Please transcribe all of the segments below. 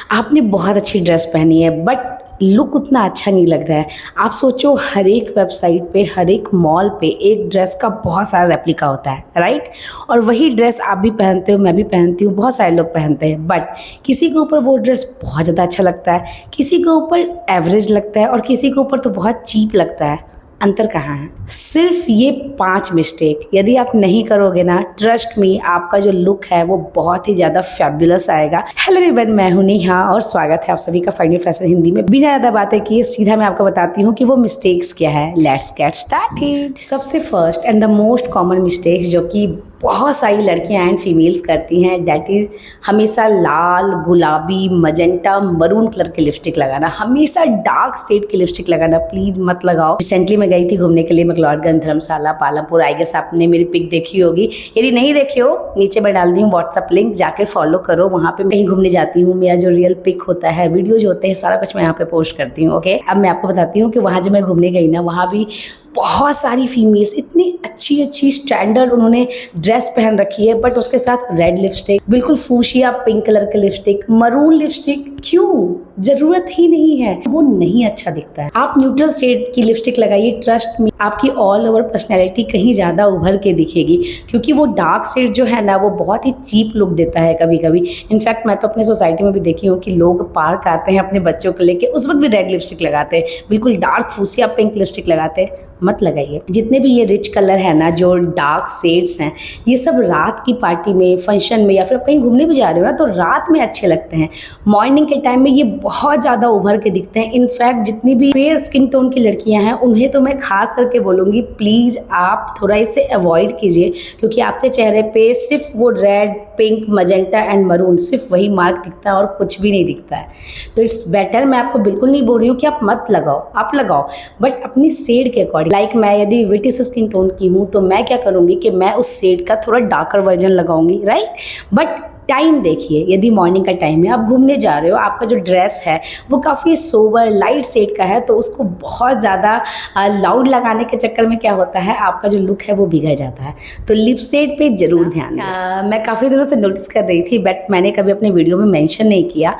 आपने बहुत अच्छी ड्रेस पहनी है बट लुक उतना अच्छा नहीं लग रहा है। आप सोचो हर एक वेबसाइट पे, हर एक मॉल पे एक ड्रेस का बहुत सारा रेप्लिका होता है, राइट? और वही ड्रेस आप भी पहनते हो, मैं भी पहनती हूँ, बहुत सारे लोग पहनते हैं, बट किसी के ऊपर वो ड्रेस बहुत ज़्यादा अच्छा लगता है, किसी के ऊपर एवरेज लगता है और किसी के ऊपर तो बहुत चीप लगता है। अंतर कहाँ है? सिर्फ ये 5 मिस्टेक यदि आप नहीं करोगे ना, ट्रस्ट मी, आपका जो लुक है वो बहुत ही ज़्यादा फैबुलस आएगा। हेलो एवरीवन, मैं हूं नेहा और स्वागत है आप सभी का फाइंड योर फैशन हिंदी में। बिना ज़्यादा बातें किए सीधा मैं आपको बताती हूँ कि वो मिस्टेक्स क्या है। Let's get started. सबसे first and the most common mistakes जो कि बहुत सारी लड़कियां एंड फीमेल्स करती हैं, डैट इज़ हमेशा लाल, गुलाबी, मजेंटा, मरून कलर की लिपस्टिक लगाना, हमेशा डार्क शेड की लिपस्टिक लगाना। प्लीज़ मत लगाओ। रिसेंटली मैं गई थी घूमने के लिए मैक्लोडगंज, धर्मशाला, पालमपुर। आई गेस आपने मेरी पिक देखी होगी, यदि नहीं देखी हो नीचे मैं डाल दी हूँ व्हाट्सअप लिंक, जाके फॉलो करो। वहाँ पे कहीं घूमने जाती हूँ, मेरा जो रियल पिक होता है, वीडियो जो होते हैं, सारा कुछ मैं यहाँ पे पोस्ट करती हूँ। ओके, अब मैं आपको बताती हूँ कि वहाँ जब मैं घूमने गई ना, वहाँ भी बहुत सारी फीमेल्स इतनी अच्छी अच्छी स्टैंडर्ड उन्होंने ड्रेस पहन रखी है, बट उसके साथ रेड लिपस्टिक, बिल्कुल फूशिया पिंक कलर की लिपस्टिक, मरून लिपस्टिक। क्यों? जरूरत ही नहीं है, वो नहीं अच्छा दिखता है। आप न्यूट्रल शेड की लिपस्टिक लगाइए, ट्रस्ट में आपकी ऑल ओवर पर्सनैलिटी कहीं ज़्यादा उभर के दिखेगी, क्योंकि वो डार्क शेड जो है ना, वो बहुत ही चीप लुक देता है कभी कभी। इनफैक्ट मैं तो अपने सोसाइटी में भी देखी हूँ कि लोग पार्क आते हैं अपने बच्चों को लेके, उस वक्त भी रेड लिपस्टिक लगाते हैं, बिल्कुल डार्क फूसिया पिंक लिपस्टिक लगाते हैं। मत लगाइए। जितने भी ये रिच कलर है ना, जो डार्क शेड्स हैं, ये सब रात की पार्टी में, फंक्शन में, या फिर आप कहीं घूमने भी जा रहे हो ना, तो रात में अच्छे लगते हैं। मॉर्निंग के टाइम में ये बहुत ज़्यादा उभर के दिखते हैं। इनफैक्ट जितनी भी फेयर स्किन टोन की लड़कियां हैं, उन्हें तो मैं खास करके बोलूँगी, प्लीज़ आप थोड़ा इसे अवॉइड कीजिए, क्योंकि आपके चेहरे पे सिर्फ वो red, pink, magenta and maroon, सिर्फ वही मार्क दिखता है और कुछ भी नहीं दिखता है। तो इट्स बेटर, मैं आपको बिल्कुल नहीं बोल रही हूँ कि आप मत लगाओ, आप लगाओ, बट अपनी शेड के अकॉर्डिंग। लाइक मैं यदि विटिस स्किन टोन की हूँ तो मैं क्या करूँगी कि मैं उस शेड का थोड़ा डार्कर वर्जन लगाऊंगी, राइट? बट टाइम देखिए, यदि मॉर्निंग का टाइम है, आप घूमने जा रहे हो, आपका जो ड्रेस है वो काफ़ी सोबर लाइट शेड का है, तो उसको बहुत ज़्यादा लाउड लगाने के चक्कर में क्या होता है, आपका जो लुक है वो बिगड़ जाता है। तो लिप शेड पे ज़रूर ध्यान दें। मैं काफ़ी दिनों से नोटिस कर रही थी, बट मैंने कभी अपने वीडियो में मेंशन नहीं किया,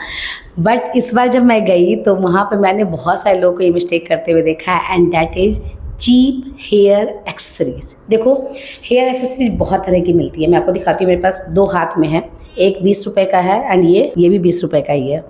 बट इस बार जब मैं गई तो वहाँ पर मैंने बहुत सारे लोगों को ये मिस्टेक करते हुए देखा है, and that is cheap hair accessories. देखो, हेयर एक्सेसरीज बहुत तरह की मिलती है, मैं आपको दिखाती हूँ। मेरे पास 2 हाथ में है, एक 20 रुपए का है एंड ये भी 20 रुपए का ही है।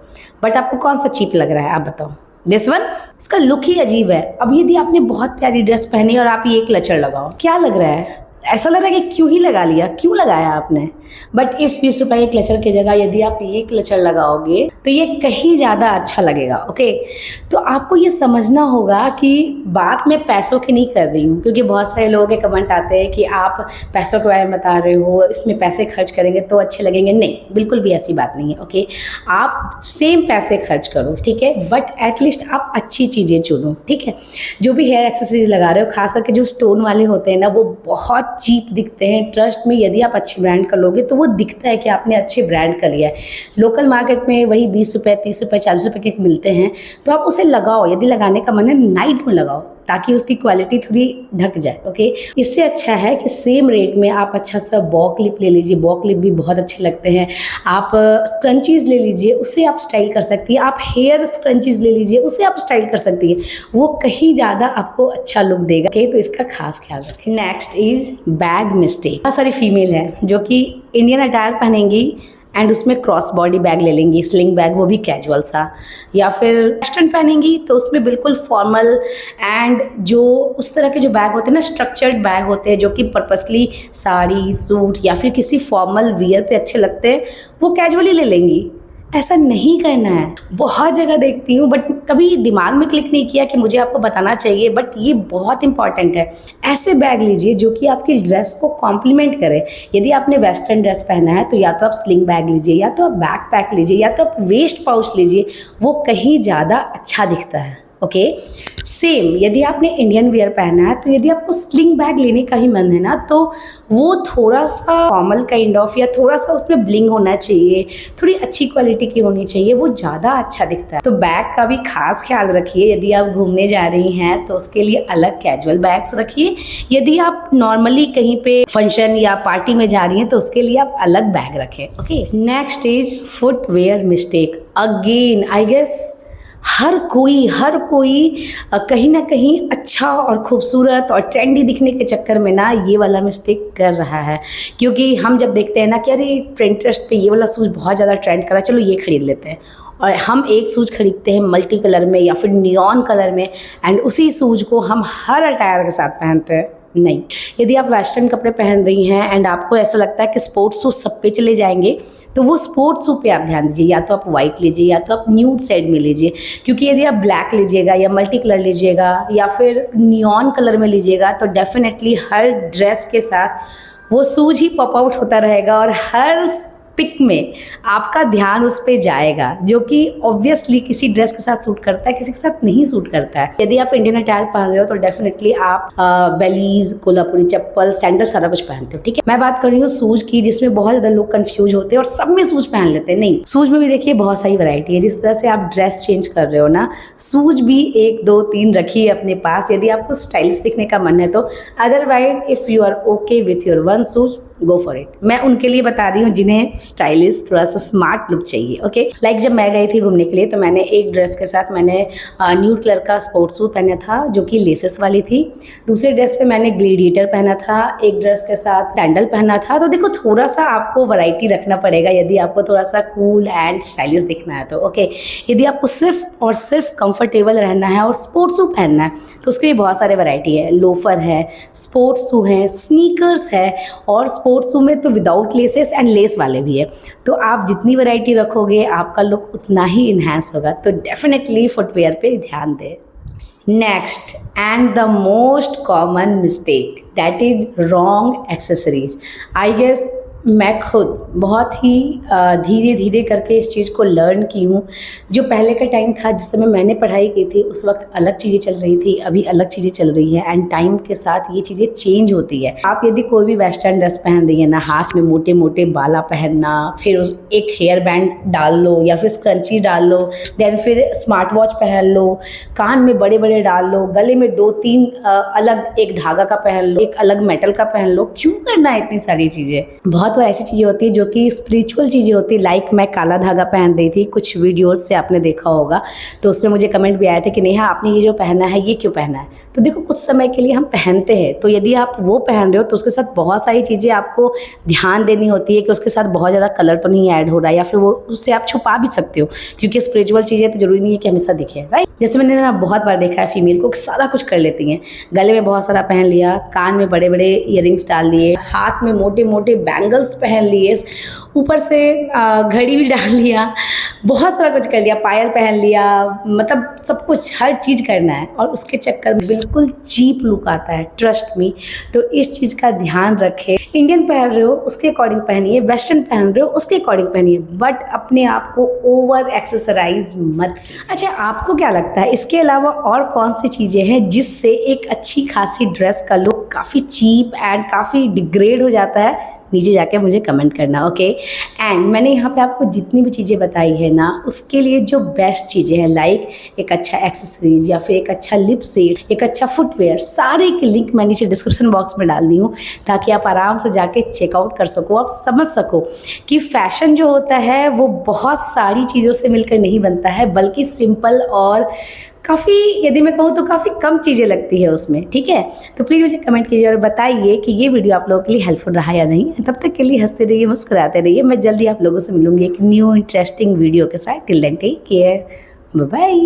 बट आपको कौन सा चीप लग रहा है, आप बताओ? This one. इसका लुक ही अजीब है। अब यदि आपने बहुत प्यारी ड्रेस पहनी और आप ये क्लचर लगाओ, क्या लग रहा है? ऐसा लग रहा है कि क्यों ही लगा लिया, क्यों लगाया आपने? बट इस 20 रुपए के क्लचर की जगह यदि आप ये क्लचर लगाओगे तो ये कहीं ज़्यादा अच्छा लगेगा। ओके, तो आपको ये समझना होगा कि बात मैं पैसों की नहीं कर रही हूँ, क्योंकि बहुत सारे लोगों के कमेंट आते हैं कि आप पैसों के बारे में बता रहे हो, इसमें पैसे खर्च करेंगे तो अच्छे लगेंगे। नहीं, बिल्कुल भी ऐसी बात नहीं है। ओके, आप सेम पैसे खर्च करो, ठीक है, बट एटलीस्ट आप अच्छी चीज़ें चुनो, ठीक है? जो भी हेयर एक्सेसरीज लगा रहे हो, खास करके जो स्टोन वाले होते हैं ना, वो बहुत चीप दिखते हैं। ट्रस्ट में, यदि आप अच्छे ब्रांड का लोगे तो वो दिखता है कि आपने अच्छे ब्रांड का लिया है। लोकल मार्केट में वही 20 रुपये, 30 रुपये, 40 रुपये के मिलते हैं, तो आप उसे लगाओ। यदि लगाने का मन है, नाइट में लगाओ, ताकि उसकी क्वालिटी थोड़ी ढक जाए। ओके, इससे अच्छा है कि सेम रेट में आप अच्छा सा बॉ क्लिप ले लीजिए। बॉ क्लिप भी बहुत अच्छे लगते हैं। आप स्क्रंचीज ले लीजिए, उससे आप स्टाइल कर सकती है। आप हेयर स्क्रंचीज ले लीजिए, उससे आप स्टाइल कर सकती है। वो कहीं ज़्यादा आपको अच्छा लुक देगा। ओके, तो इसका खास ख्याल रखें। Next is bag mistake. बहुत सारी फीमेल है जो कि इंडियन अटायर पहनेंगी एंड उसमें क्रॉस बॉडी बैग ले लेंगी, स्लिंग बैग, वो भी कैजुअल सा, या फिर वेस्टर्न पहनेंगी तो उसमें बिल्कुल फॉर्मल एंड जो उस तरह के जो बैग होते हैं ना, स्ट्रक्चर्ड बैग होते हैं, जो कि पर्पसली साड़ी, सूट या फिर किसी फॉर्मल वियर पे अच्छे लगते हैं, वो कैजुअली ले लेंगी। ऐसा नहीं करना है। बहुत जगह देखती हूँ, बट कभी दिमाग में क्लिक नहीं किया कि मुझे आपको बताना चाहिए, बट ये बहुत इंपॉर्टेंट है। ऐसे बैग लीजिए जो कि आपकी ड्रेस को कॉम्प्लीमेंट करे। यदि आपने वेस्टर्न ड्रेस पहना है तो या तो आप स्लिंग बैग लीजिए, या तो आप बैक पैक लीजिए, या तो आप वेस्ट पाउच लीजिए, वो कहीं ज़्यादा अच्छा दिखता है। ओके, सेम यदि आपने इंडियन वियर पहना है, तो यदि आपको स्लिंग बैग लेने का ही मन है ना, तो वो थोड़ा सा फॉर्मल काइंड ऑफ या थोड़ा सा उसमें ब्लिंग होना चाहिए, थोड़ी अच्छी क्वालिटी की होनी चाहिए, वो ज़्यादा अच्छा दिखता है। तो बैग का भी खास ख्याल रखिए। यदि आप घूमने जा रही हैं तो उसके लिए अलग कैजुअल बैग्स रखिए। यदि आप नॉर्मली कहीं पे फंक्शन या पार्टी में जा रही हैं तो उसके लिए आप अलग बैग रखें। Okay, next is footwear mistake. Again I guess हर कोई कहीं ना कहीं अच्छा और खूबसूरत और ट्रेंडी दिखने के चक्कर में ना ये वाला मिस्टेक कर रहा है। क्योंकि हम जब देखते हैं ना कि अरे पिंटरेस्ट पे ये वाला शूज़ बहुत ज़्यादा ट्रेंड करा, चलो ये खरीद लेते हैं, और हम एक शूज़ खरीदते हैं मल्टी कलर में या फिर नियॉन कलर में, एंड उसी शूज़ को हम हर अटायर के साथ पहनते हैं। नहीं, यदि आप वेस्टर्न कपड़े पहन रही हैं एंड आपको ऐसा लगता है कि स्पोर्ट्स शूज सब पे चले जाएंगे, तो वो स्पोर्ट्स शू पे आप ध्यान दीजिए। या तो आप वाइट लीजिए या तो आप न्यूड शेड में लीजिए, क्योंकि यदि आप ब्लैक लीजिएगा या मल्टी कलर लीजिएगा या फिर नियॉन कलर में लीजिएगा तो डेफिनेटली हर ड्रेस के साथ वो शूज ही पॉप आउट होता रहेगा और हर पिक में आपका ध्यान उस पे जाएगा, जो कि ऑब्वियसली किसी ड्रेस के साथ सूट करता है, किसी के साथ नहीं सूट करता है। यदि आप इंडियन अटायर पहन रहे हो तो डेफिनेटली आप बेलीज, कोल्हापुरी चप्पल, सैंडल सारा कुछ पहनते हो, ठीक है। मैं बात कर रही हूँ शूज की, जिसमें बहुत ज़्यादा लोग कंफ्यूज होते हैं और सब में शूज पहन लेते हैं। नहीं, शूज में भी देखिए बहुत सारी वैरायटी है। जिस तरह से आप ड्रेस चेंज कर रहे हो ना, शूज भी 1 2 3 रखिए अपने पास यदि आपको स्टाइलिश दिखने का मन है तो। Otherwise if you are okay with your own shoes, go for it. मैं उनके लिए बता रही हूँ जिन्हें स्टाइलिश थोड़ा सा स्मार्ट लुक चाहिए। ओके, लाइक जब मैं गई थी घूमने के लिए तो मैंने एक ड्रेस के साथ मैंने न्यूड कलर का स्पोर्ट्स सूट पहना था जो कि लेसेस वाली थी। दूसरे ड्रेस पे मैंने ग्लेडिएटर पहना था। एक ड्रेस के साथ सैंडल पहना था। तो देखो थोड़ा सा आपको वैरायटी रखना पड़ेगा यदि आपको थोड़ा सा कूल एंड स्टाइलिश दिखना है तो। ओके, यदि आपको सिर्फ और सिर्फ कंफर्टेबल रहना है और स्पोर्ट्स शू पहनना है तो उसके भी बहुत सारे वैरायटी है। लोफर है, स्पोर्ट्स शू है, स्नीकर्स है, और स्पोर्ट्स शू में तो विदाउट लेसेस एंड लेस वाले भी है। तो आप जितनी वैरायटी रखोगे आपका लुक उतना ही इन्हांस होगा। तो डेफिनेटली फुटवेयर पे ध्यान दें। Next and the most common mistake, that is wrong accessories. I guess मैं खुद बहुत ही धीरे धीरे करके इस चीज़ को लर्न की हूँ। जो पहले का टाइम था जिस समय मैंने पढ़ाई की थी उस वक्त अलग चीज़ें चल रही थी, अभी अलग चीज़ें चल रही है, एंड टाइम के साथ ये चीज़ें चेंज होती है। आप यदि कोई भी वेस्टर्न ड्रेस पहन रही है ना, हाथ में मोटे मोटे बाला पहनना, फिर उस एक हेयर बैंड डाल लो या फिर स्क्रंची डाल लो, देन फिर स्मार्ट वॉच पहन लो, कान में बड़े बड़े डाल लो, गले में 2-3 अलग, एक धागा का पहन लो, एक अलग मेटल का पहन लो। क्यों करना है इतनी सारी चीज़ें? बहुत बार ऐसी चीज़ें होती है जो कि स्पिरिचुअल चीज़ें होती है। लाइक मैं काला धागा पहन रही थी, कुछ वीडियोस से आपने देखा होगा, तो उसमें मुझे कमेंट भी आए थे कि नेहा आपने ये जो पहना है ये क्यों पहना है? तो देखो कुछ समय के लिए हम पहनते हैं, तो यदि आप वो पहन रहे हो तो उसके साथ बहुत सारी चीज़ें आपको ध्यान देनी होती है कि उसके साथ बहुत ज़्यादा कलर तो नहीं ऐड हो रहा है, या फिर वो उससे आप छुपा भी सकते हो, क्योंकि स्पिरिचुअल चीज़ें तो जरूरी नहीं है कि हमेशा दिखे, राइट। जैसे मैंने ना बहुत बार देखा है फीमेल को सारा कुछ कर लेती हैं, गले में बहुत सारा पहन लिया, कान में बड़े बड़े ईयरिंग्स डाल लिए, हाथ में मोटे मोटे बैंगल्स पहन लिए, ऊपर से घड़ी भी डाल लिया, बहुत सारा कुछ कर लिया, पायल पहन लिया, मतलब सब कुछ हर चीज़ करना है और उसके चक्कर में बिल्कुल चीप लुक आता है, ट्रस्ट मी। तो इस चीज़ का ध्यान रखें। इंडियन पहन रहे हो उसके अकॉर्डिंग पहनिए, वेस्टर्न पहन रहे हो उसके अकॉर्डिंग पहनिए, बट अपने आप को ओवर एक्सेसराइज मत कीजिए। अच्छा, आपको क्या लगता है इसके अलावा और कौन सी चीज़ें हैं जिससे एक अच्छी खासी ड्रेस का लुक काफ़ी चीप एंड काफ़ी डिग्रेड हो जाता है? नीचे जाके मुझे कमेंट करना, ओके। एंड मैंने यहाँ पे आपको जितनी भी चीज़ें बताई है ना, उसके लिए जो बेस्ट चीज़ें हैं, लाइक एक अच्छा एक्सेसरीज या फिर एक अच्छा लिप सेट, एक अच्छा फुटवेयर, सारे की लिंक मैं नीचे डिस्क्रिप्शन बॉक्स में डाल दी हूँ, ताकि आप आराम से जाके चेकआउट कर सको, आप समझ सको कि फैशन जो होता है वो बहुत सारी चीज़ों से मिलकर नहीं बनता है, बल्कि सिंपल और काफ़ी, यदि मैं कहूँ तो काफ़ी कम चीज़ें लगती है उसमें, ठीक है। तो प्लीज़ मुझे कमेंट कीजिए और बताइए कि ये वीडियो आप लोगों के लिए हेल्पफुल रहा या नहीं। तब तक के लिए हंसते रहिए, मुस्कुराते रहिए। मैं जल्दी आप लोगों से मिलूंगी एक न्यू इंटरेस्टिंग वीडियो के साथ। Till then take care, bye bye.